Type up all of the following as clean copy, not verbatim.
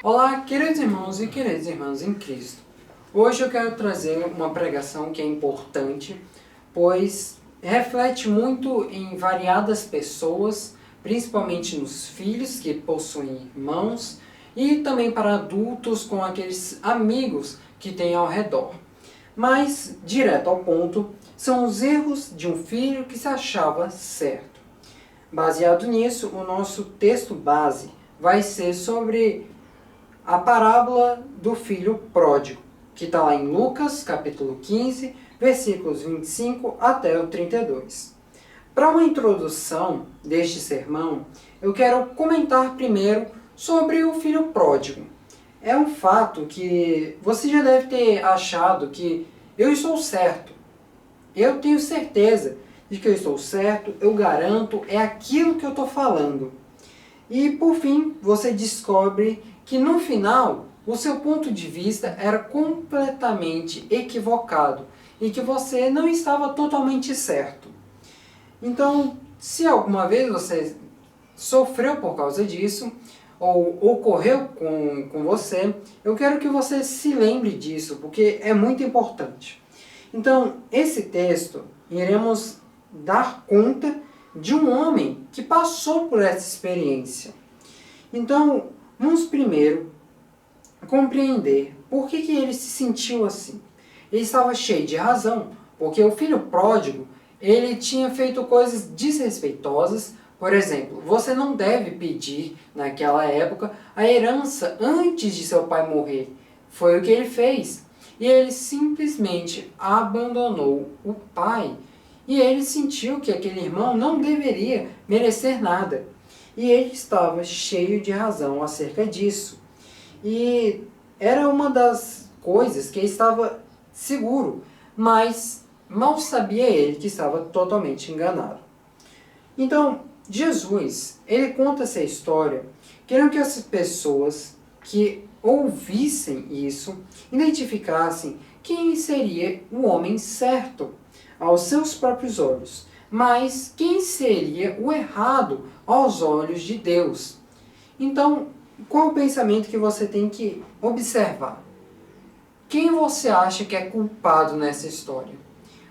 Olá, queridos irmãos e queridas irmãs em Cristo. Hoje eu quero trazer uma pregação que é importante, pois reflete muito em variadas pessoas, principalmente nos filhos que possuem irmãos, e também para adultos com aqueles amigos que têm ao redor. Mas, direto ao ponto, são os erros de um filho que se achava certo. Baseado nisso, o nosso texto base vai ser sobre a parábola do filho pródigo, que está lá em Lucas, capítulo 15, versículos 25 até o 32. Para uma introdução deste sermão, eu quero comentar primeiro sobre o filho pródigo. É um fato que você já deve ter achado que eu estou certo. Eu tenho certeza de que eu estou certo, eu garanto, é aquilo que eu estou falando. E por fim, você descobre que no final o seu ponto de vista era completamente equivocado e que você não estava totalmente certo. Então, se alguma vez você sofreu por causa disso, ou ocorreu com você, eu quero que você se lembre disso, porque é muito importante. Então, esse texto, iremos dar conta de um homem que passou por essa experiência. Então, vamos primeiro compreender por que ele se sentiu assim. Ele estava cheio de razão, porque o filho pródigo, ele tinha feito coisas desrespeitosas. Por exemplo, você não deve pedir, naquela época, a herança antes de seu pai morrer. Foi o que ele fez. E ele simplesmente abandonou o pai. E ele sentiu que aquele irmão não deveria merecer nada. E ele estava cheio de razão acerca disso. E era uma das coisas que ele estava seguro, mas mal sabia ele que estava totalmente enganado. Então, Jesus, ele conta essa história, querendo que as pessoas que ouvissem isso, identificassem quem seria o homem certo aos seus próprios olhos, mas quem seria o errado aos olhos de Deus. Então, qual o pensamento que você tem que observar? Quem você acha que é culpado nessa história?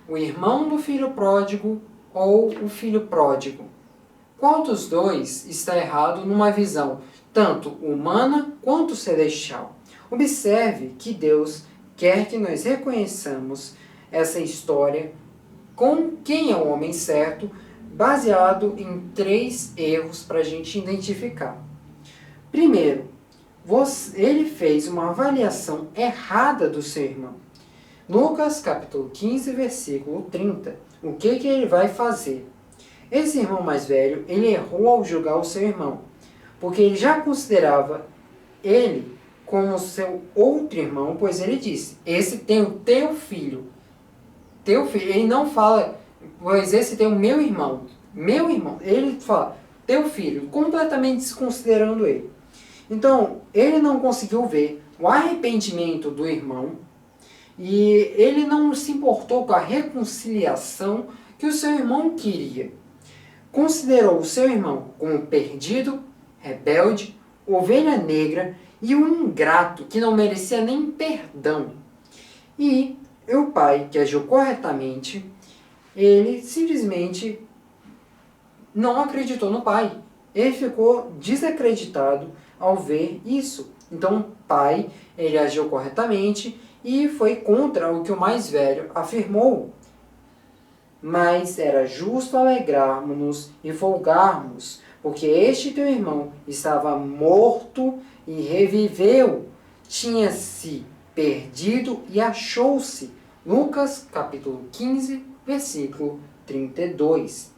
O irmão do filho pródigo ou o filho pródigo? Qual dos dois está errado numa visão tanto humana quanto celestial? Observe que Deus quer que nós reconheçamos essa história com quem é o homem certo, baseado em 3 erros para a gente identificar. Primeiro, ele fez uma avaliação errada do seu irmão. Lucas capítulo 15, versículo 30. O que ele vai fazer? Esse irmão mais velho, ele errou ao julgar o seu irmão, porque ele já considerava ele como seu outro irmão, pois ele disse, esse tem o teu filho. Teu filho, ele não fala, pois esse tem o meu irmão. Meu irmão, ele fala, teu filho, completamente desconsiderando ele. Então, ele não conseguiu ver o arrependimento do irmão e ele não se importou com a reconciliação que o seu irmão queria. Considerou o seu irmão como perdido, rebelde, ovelha negra e um ingrato que não merecia nem perdão. E o pai, que agiu corretamente, ele simplesmente não acreditou no pai. Ele ficou desacreditado ao ver isso. Então o pai, ele agiu corretamente e foi contra o que o mais velho afirmou. Mas era justo alegrarmos-nos e folgarmos, porque este teu irmão estava morto e reviveu, tinha-se perdido e achou-se. Lucas capítulo 15, versículo 32.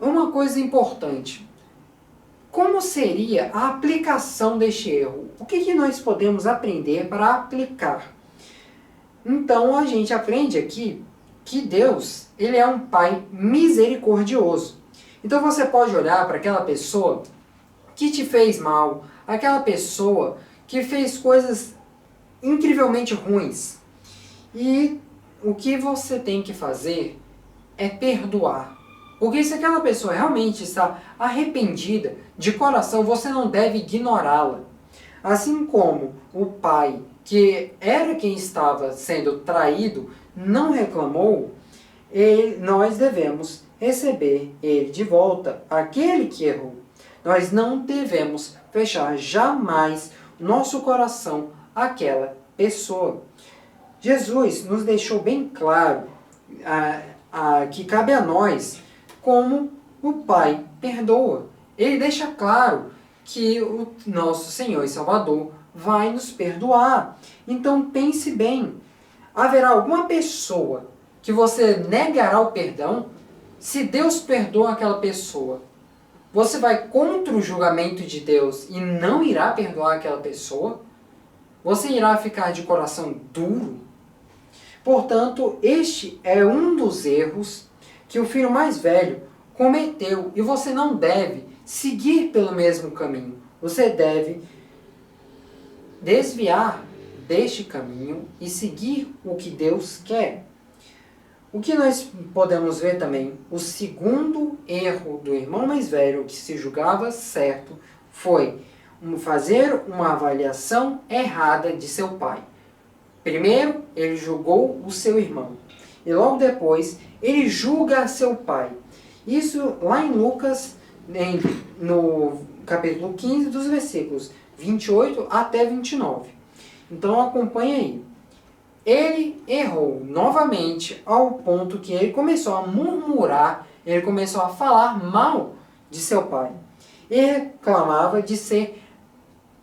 Uma coisa importante. Como seria a aplicação deste erro? O que nós podemos aprender para aplicar? Então, a gente aprende aqui que Deus, ele é um Pai misericordioso. Então, você pode olhar para aquela pessoa que te fez mal, aquela pessoa que fez coisas incrivelmente ruins. E o que você tem que fazer é perdoar. Porque se aquela pessoa realmente está arrependida de coração, você não deve ignorá-la. Assim como o pai, que era quem estava sendo traído, não reclamou, nós devemos receber ele de volta, aquele que errou. Nós não devemos fechar jamais nosso coração àquela pessoa. Jesus nos deixou bem claro que cabe a nós como o Pai perdoa. Ele deixa claro que o nosso Senhor e Salvador vai nos perdoar. Então pense bem, haverá alguma pessoa que você negará o perdão? Se Deus perdoa aquela pessoa, você vai contra o julgamento de Deus e não irá perdoar aquela pessoa? Você irá ficar de coração duro? Portanto, este é um dos erros que o filho mais velho cometeu e você não deve seguir pelo mesmo caminho. Você deve desviar deste caminho e seguir o que Deus quer. O que nós podemos ver também, o segundo erro do irmão mais velho que se julgava certo foi fazer uma avaliação errada de seu pai. Primeiro, ele julgou o seu irmão. E logo depois, ele julga seu pai. Isso lá em Lucas, no capítulo 15, dos versículos 28 até 29. Então acompanhe aí. Ele errou novamente ao ponto que ele começou a murmurar, ele começou a falar mal de seu pai. Ele reclamava de ser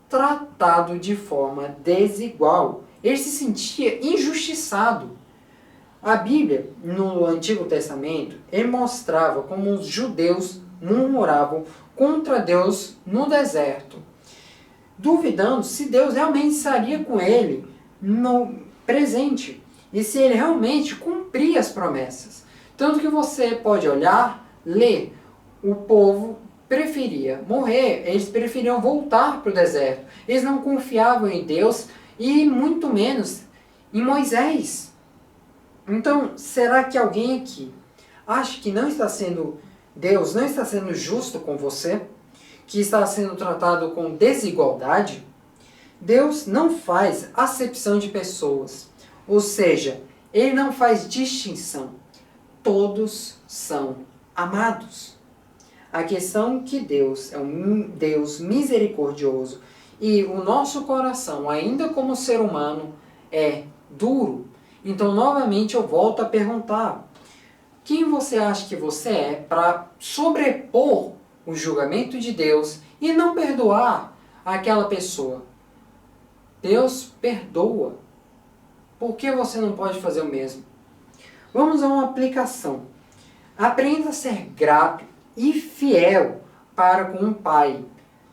tratado de forma desigual. Ele se sentia injustiçado. A Bíblia, no Antigo Testamento, ele mostrava como os judeus murmuravam contra Deus no deserto, duvidando se Deus realmente estaria com ele no presente e se ele realmente cumpria as promessas. Tanto que você pode olhar, ler, o povo preferia morrer, eles preferiam voltar para o deserto. Eles não confiavam em Deus e muito menos em Moisés. Então, será que alguém aqui acha que Deus não está sendo justo com você? Que está sendo tratado com desigualdade? Deus não faz acepção de pessoas, ou seja, ele não faz distinção. Todos são amados. A questão é que Deus é um Deus misericordioso e o nosso coração, ainda como ser humano, é duro. Então, novamente, eu volto a perguntar: quem você acha que você é para sobrepor o julgamento de Deus e não perdoar aquela pessoa? Deus perdoa. Por que você não pode fazer o mesmo? Vamos a uma aplicação. Aprenda a ser grato e fiel para com o pai.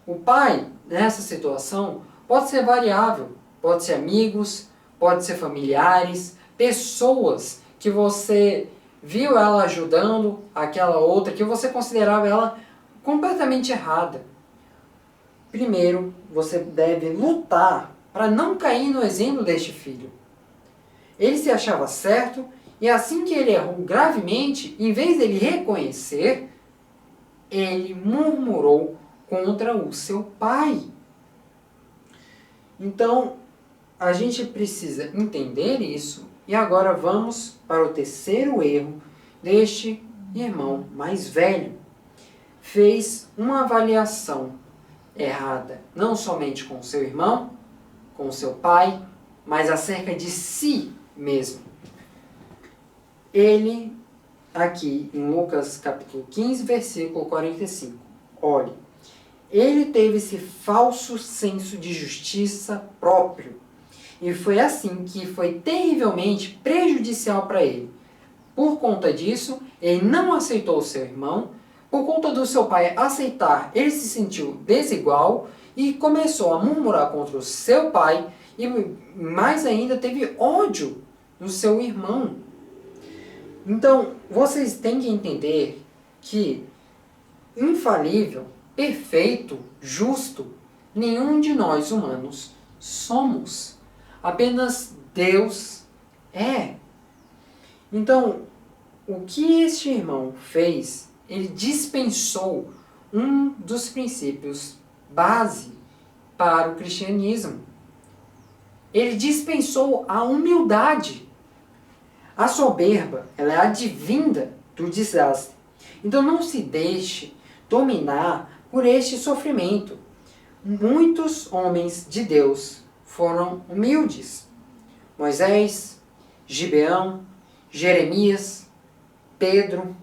O pai, nessa situação, pode ser variável. Pode ser amigos, pode ser familiares, pessoas que você viu ela ajudando aquela outra, que você considerava ela completamente errada. Primeiro, você deve lutar para não cair no exemplo deste filho. Ele se achava certo e assim que ele errou gravemente, em vez dele reconhecer, ele murmurou contra o seu pai. Então, a gente precisa entender isso e agora vamos para o terceiro erro deste irmão mais velho. Fez uma avaliação errada, não somente com o seu irmão, com o seu pai, mas acerca de si mesmo. Ele, aqui em Lucas capítulo 15, versículo 45, olhe, ele teve esse falso senso de justiça próprio, e foi assim que foi terrivelmente prejudicial para ele. Por conta disso, ele não aceitou o seu irmão. Por conta do seu pai aceitar, ele se sentiu desigual e começou a murmurar contra o seu pai e mais ainda teve ódio do seu irmão. Então, vocês têm que entender que infalível, perfeito, justo, nenhum de nós humanos somos. Apenas Deus é. Então, o que este irmão fez, ele dispensou um dos princípios base para o cristianismo. Ele dispensou a humildade. A soberba, ela é advinda do desastre. Então não se deixe dominar por este sofrimento. Muitos homens de Deus foram humildes. Moisés, Gibeão, Jeremias, Pedro.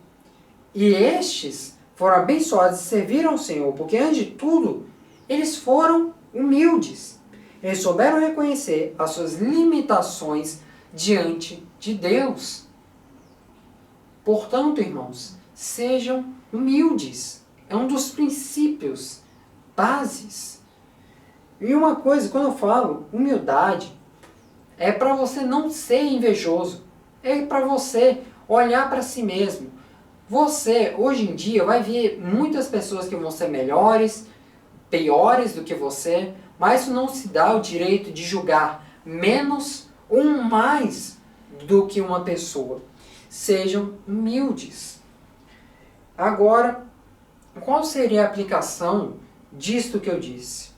E estes foram abençoados e serviram ao Senhor, porque antes de tudo, eles foram humildes. Eles souberam reconhecer as suas limitações diante de Deus. Portanto, irmãos, sejam humildes. É um dos princípios, bases. E uma coisa, quando eu falo humildade, é para você não ser invejoso. É para você olhar para si mesmo. Você, hoje em dia, vai ver muitas pessoas que vão ser melhores, piores do que você, mas isso não se dá o direito de julgar menos ou mais do que uma pessoa. Sejam humildes. Agora, qual seria a aplicação disto que eu disse?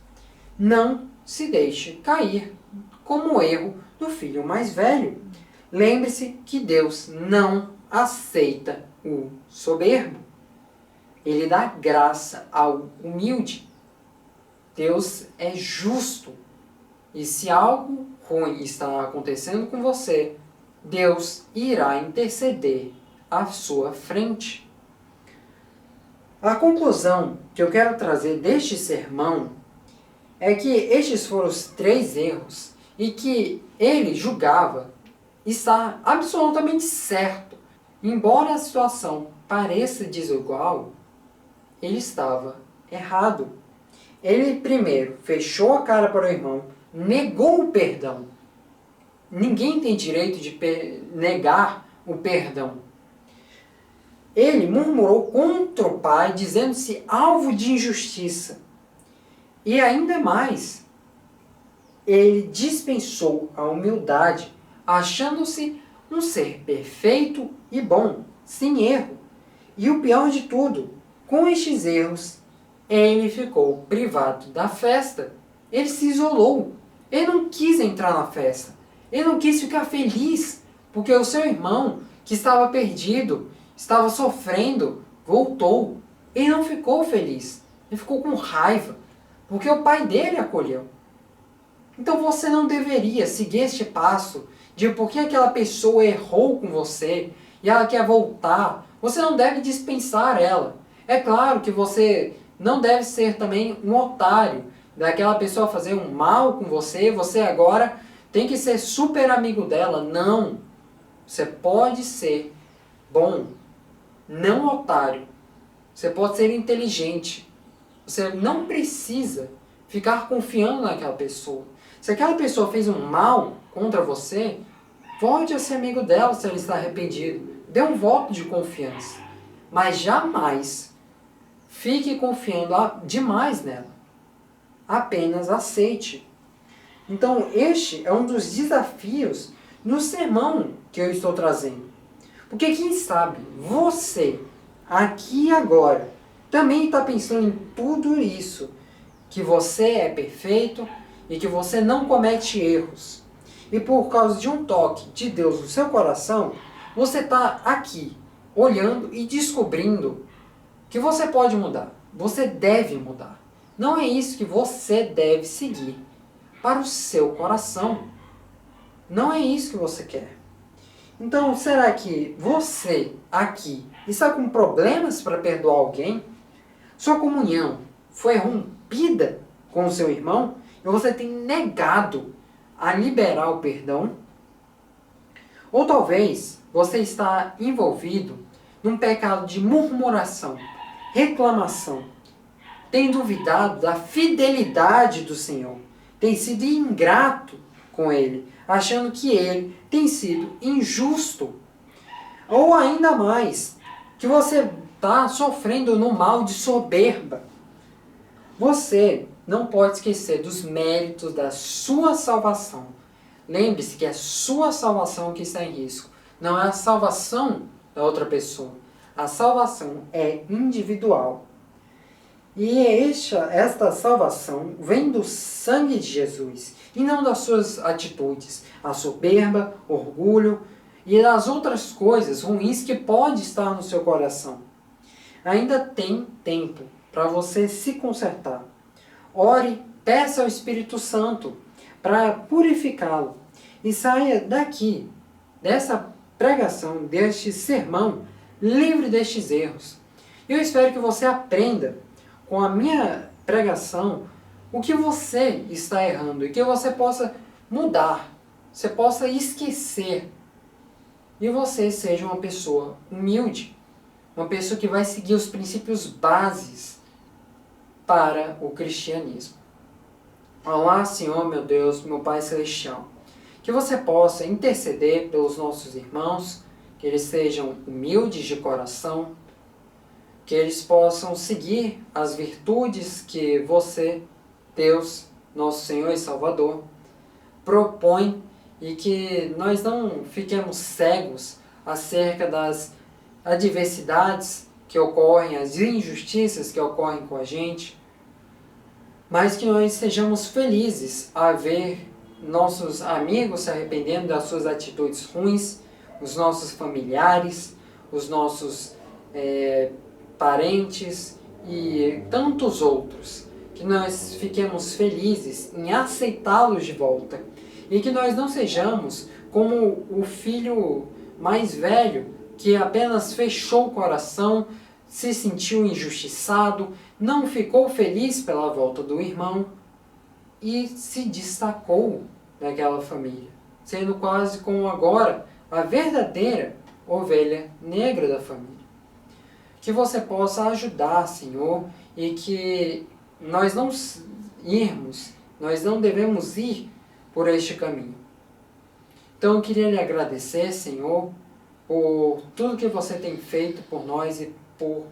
Não se deixe cair como o erro do filho mais velho. Lembre-se que Deus não aceita o soberbo. Ele dá graça ao humilde. Deus é justo. E se algo ruim está acontecendo com você, Deus irá interceder à sua frente. A conclusão que eu quero trazer deste sermão é que estes foram os 3 erros e que ele julgava estar absolutamente certo. Embora a situação pareça desigual, ele estava errado. Ele primeiro fechou a cara para o irmão, negou o perdão. Ninguém tem direito de negar o perdão. Ele murmurou contra o pai, dizendo-se alvo de injustiça. E ainda mais, ele dispensou a humildade, achando-se um ser perfeito e bom, sem erro. E o pior de tudo, com estes erros, ele ficou privado da festa. Ele se isolou. Ele não quis entrar na festa. Ele não quis ficar feliz, porque o seu irmão, que estava perdido, estava sofrendo, voltou. Ele não ficou feliz. Ele ficou com raiva, porque o pai dele acolheu. Então você não deveria seguir este passo de porque aquela pessoa errou com você e ela quer voltar. Você não deve dispensar ela. É claro que você não deve ser também um otário daquela pessoa fazer um mal com você. Você agora tem que ser super amigo dela. Não. Você pode ser bom, não otário. Você pode ser inteligente. Você não precisa ficar confiando naquela pessoa. Se aquela pessoa fez um mal contra você, volte a ser amigo dela se ela está arrependido. Dê um voto de confiança. Mas jamais fique confiando demais nela. Apenas aceite. Então este é um dos desafios no sermão que eu estou trazendo. Porque quem sabe você, aqui e agora, também está pensando em tudo isso. Que você é perfeito e que você não comete erros. E por causa de um toque de Deus no seu coração, você está aqui, olhando e descobrindo que você pode mudar. Você deve mudar. Não é isso que você deve seguir para o seu coração. Não é isso que você quer. Então, será que você aqui está com problemas para perdoar alguém? Sua comunhão foi rompida com o seu irmão e você tem negado a liberar o perdão? Ou talvez você está envolvido num pecado de murmuração, reclamação, tem duvidado da fidelidade do Senhor, tem sido ingrato com Ele, achando que Ele tem sido injusto. Ou ainda mais, que você está sofrendo no mal de soberba. Você não pode esquecer dos méritos da sua salvação. Lembre-se que é a sua salvação que está em risco. Não é a salvação da outra pessoa. A salvação é individual. E esta salvação vem do sangue de Jesus e não das suas atitudes, a soberba, orgulho e das outras coisas ruins que pode estar no seu coração. Ainda tem tempo para você se consertar. Ore, peça ao Espírito Santo para purificá-lo e saia daqui, dessa pregação, deste sermão, livre destes erros. Eu espero que você aprenda com a minha pregação o que você está errando e que você possa mudar, você possa esquecer e você seja uma pessoa humilde, uma pessoa que vai seguir os princípios bases para o cristianismo. Olá, Senhor, meu Deus, meu Pai Celestial, que você possa interceder pelos nossos irmãos, que eles sejam humildes de coração, que eles possam seguir as virtudes que você, Deus, nosso Senhor e Salvador, propõe e que nós não fiquemos cegos acerca das adversidades que ocorrem, as injustiças que ocorrem com a gente, mas que nós sejamos felizes a ver nossos amigos se arrependendo das suas atitudes ruins, os nossos familiares, os nossos parentes e tantos outros, que nós fiquemos felizes em aceitá-los de volta e que nós não sejamos como o filho mais velho que apenas fechou o coração, se sentiu injustiçado, não ficou feliz pela volta do irmão e se destacou daquela família, sendo quase como agora a verdadeira ovelha negra da família. Que você possa ajudar, Senhor, e que nós não devemos ir por este caminho. Então eu queria lhe agradecer, Senhor, por tudo que você tem feito por nós e por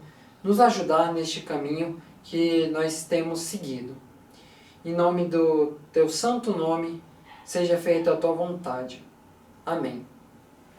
nos ajudar neste caminho que nós temos seguido. Em nome do teu santo nome, seja feita a tua vontade. Amém.